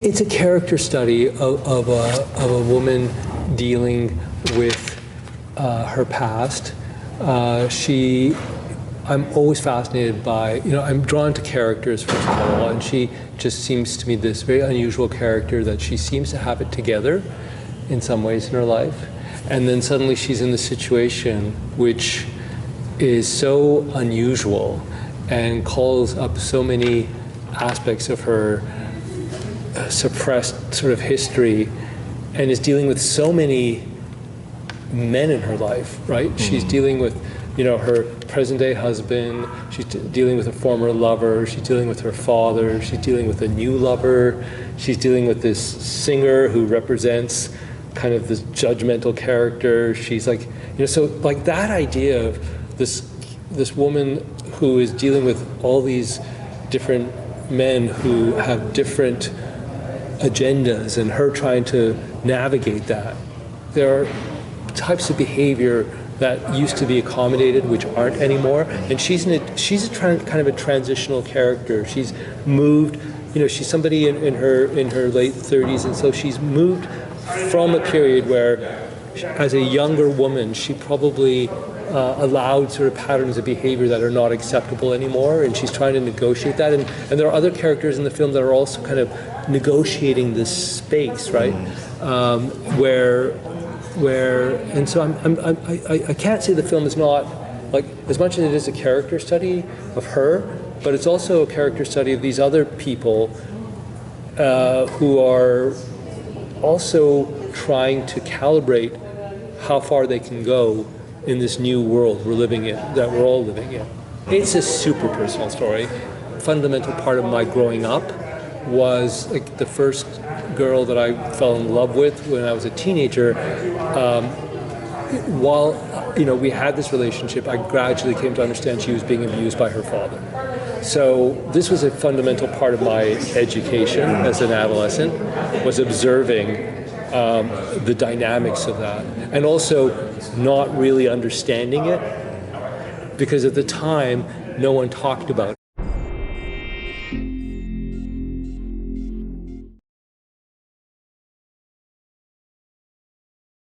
It's a character study of a woman dealing with her past. I'm always fascinated by, I'm drawn to characters, first of all, and she just seems to me this very unusual character that she seems to have it together in some ways in her life. And then suddenly she's in the situation which is so unusual and calls up so many aspects of her suppressed sort of history, and is dealing with so many men in her life, right? Mm-hmm. She's dealing with, her present-day husband, she's dealing with a former lover, she's dealing with her father, she's dealing with a new lover, she's dealing with this singer who represents kind of this judgmental character. She's like, so like that idea of this woman who is dealing with all these different men who have different agendas, and her trying to navigate that. There are types of behavior that used to be accommodated which aren't anymore, and she's kind of a transitional character. She's moved, she's somebody in her late 30s, and so she's moved from a period where, as a younger woman, she probably allowed sort of patterns of behavior that are not acceptable anymore, and she's trying to negotiate that. And there are other characters in the film that are also kind of negotiating this space, right? And so I can't say the film is not, like, as much as it is a character study of her, but it's also a character study of these other people who are also trying to calibrate how far they can go in this new world we're living in, that we're all living in. It's a super personal story. A fundamental part of my growing up was, like, the first girl that I fell in love with when I was a teenager. While we had this relationship, I gradually came to understand she was being abused by her father. So this was a fundamental part of my education as an adolescent, was observing the dynamics of that, and also not really understanding it, because at the time no one talked about it.